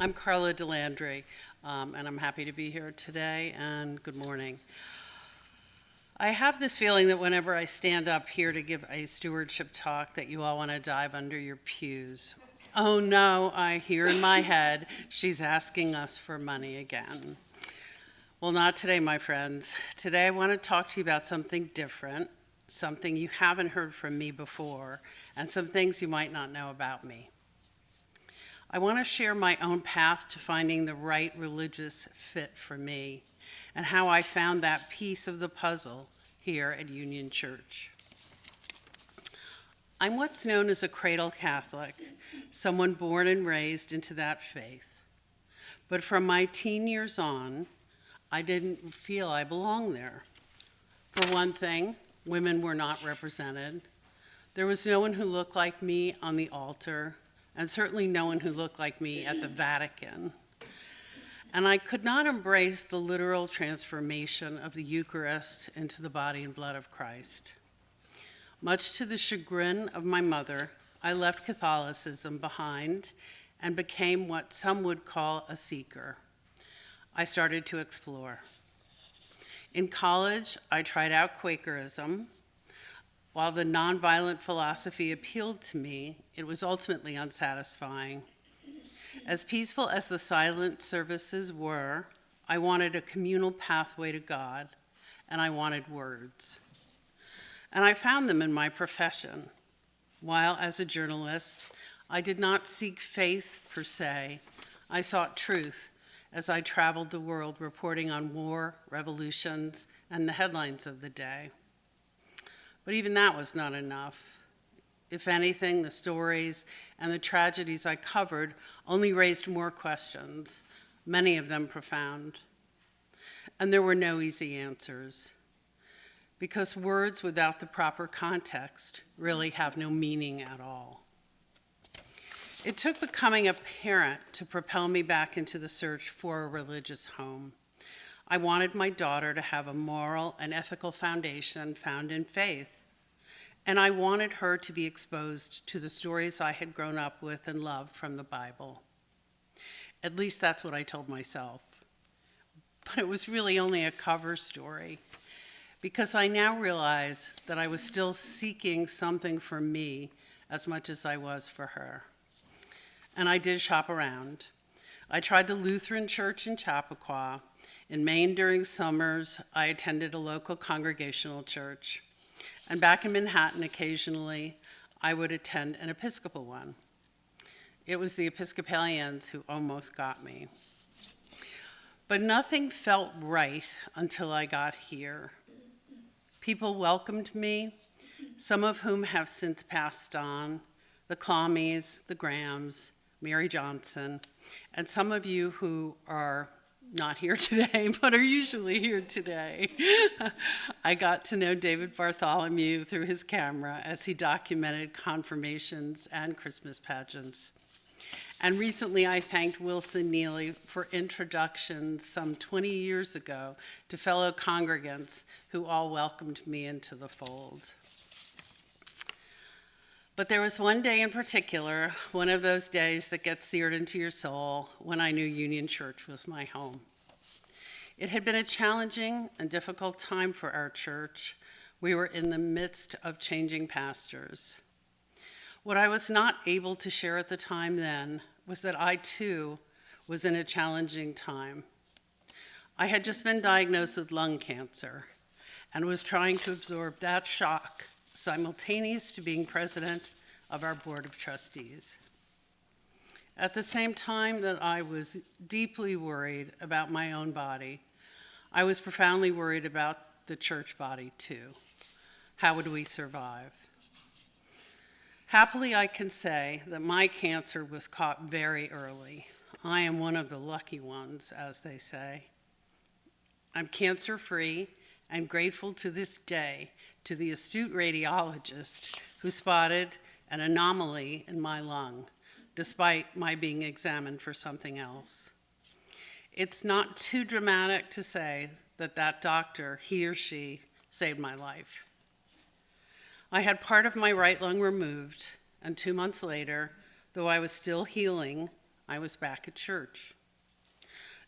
I'm Carla De Landri, and I'm happy to be here today, and good morning. I have this feeling that whenever I stand up here to give a stewardship talk that you all want to dive under your pews. Oh no, I hear in my head, she's asking us for money again. Well, not today, my friends. Today I want to talk to you about something different, something you haven't heard from me before, and some things you might not know about me. I want to share my own path to finding the right religious fit for me and how I found that piece of the puzzle here at Union Church. I'm what's known as a cradle Catholic, someone born and raised into that faith. But from my teen years on, I didn't feel I belonged there. For one thing, women were not represented. There was no one who looked like me on the altar, and certainly no one who looked like me at the Vatican. And I could not embrace the literal transformation of the Eucharist into the body and blood of Christ. Much to the chagrin of my mother, I left Catholicism behind and became what some would call a seeker. I started to explore. In college, I tried out Quakerism. While the nonviolent philosophy appealed to me, it was ultimately unsatisfying. As peaceful as the silent services were, I wanted a communal pathway to God, and I wanted words. And I found them in my profession. While as a journalist, I did not seek faith per se, I sought truth as I traveled the world reporting on war, revolutions, and the headlines of the day. But even that was not enough. If anything, the stories and the tragedies I covered only raised more questions, many of them profound. And there were no easy answers, because words without the proper context really have no meaning at all. It took becoming a parent to propel me back into the search for a religious home. I wanted my daughter to have a moral and ethical foundation found in faith. And I wanted her to be exposed to the stories I had grown up with and loved from the Bible. At least that's what I told myself. But it was really only a cover story, because I now realize that I was still seeking something for me as much as I was for her. And I did shop around. I tried the Lutheran church in Chappaqua. In Maine during summers, I attended a local congregational church. And back in Manhattan, occasionally, I would attend an Episcopal one. It was the Episcopalians who almost got me. But nothing felt right until I got here. People welcomed me, some of whom have since passed on, the Clawmies, the Grahams, Mary Johnson, and some of you who are not here today, but are usually here today. I got to know David Bartholomew through his camera as he documented confirmations and Christmas pageants. And recently I thanked Wilson Neely for introductions some 20 years ago to fellow congregants who all welcomed me into the fold. But there was one day in particular, one of those days that gets seared into your soul, when I knew Union Church was my home. It had been a challenging and difficult time for our church. We were in the midst of changing pastors. What I was not able to share at the time then was that I too was in a challenging time. I had just been diagnosed with lung cancer and was trying to absorb that shock simultaneous to being president of our board of trustees. At the same time that I was deeply worried about my own body, I was profoundly worried about the church body too. How would we survive? Happily, I can say that my cancer was caught very early. I am one of the lucky ones, as they say. I'm cancer-free and grateful to this day to the astute radiologist who spotted an anomaly in my lung, despite my being examined for something else. It's not too dramatic to say that that doctor, he or she, saved my life. I had part of my right lung removed, and 2 months later, though I was still healing, I was back at church.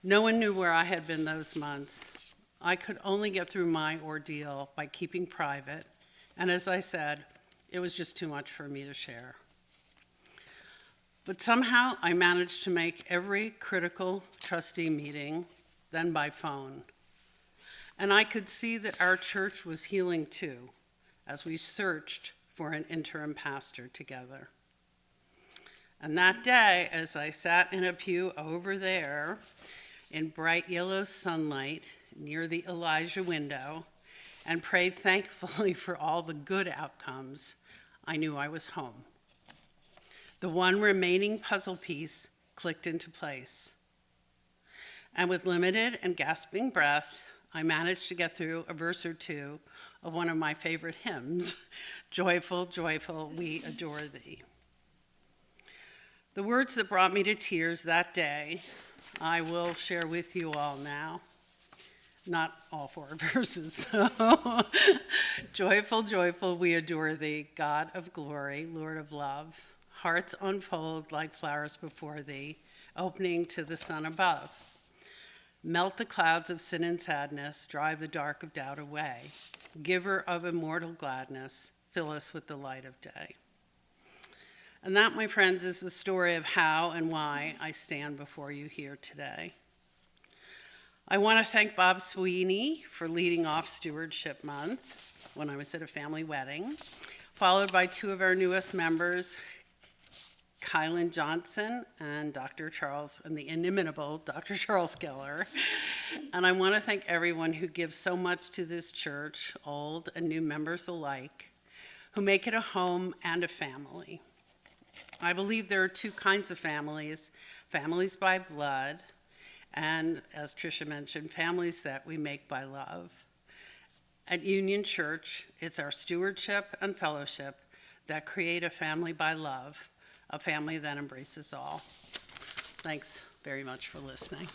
No one knew where I had been those months. I could only get through my ordeal by keeping private, and as I said, it was just too much for me to share. But somehow I managed to make every critical trustee meeting, then by phone. And I could see that our church was healing too, as we searched for an interim pastor together. And that day, as I sat in a pew over there in bright yellow sunlight near the Elijah window and prayed thankfully for all the good outcomes, I knew I was home. The one remaining puzzle piece clicked into place. And with limited and gasping breath, I managed to get through a verse or two of one of my favorite hymns, Joyful, Joyful, We Adore Thee. The words that brought me to tears that day, I will share with you all now. Not all four verses, though. Joyful, joyful, we adore thee, God of glory, Lord of love. Hearts unfold like flowers before thee, opening to the sun above. Melt the clouds of sin and sadness, drive the dark of doubt away. Giver of immortal gladness, fill us with the light of day. And that, my friends, is the story of how and why I stand before you here today. I want to thank Bob Sweeney for leading off Stewardship Month when I was at a family wedding, followed by two of our newest members, Kylan Johnson and the inimitable Dr. Charles Keller. And I want to thank everyone who gives so much to this church, old and new members alike, who make it a home and a family. I believe there are two kinds of families, families by blood, and as Tricia mentioned, families that we make by love. At Union Church, it's our stewardship and fellowship that create a family by love, a family that embraces all. Thanks very much for listening.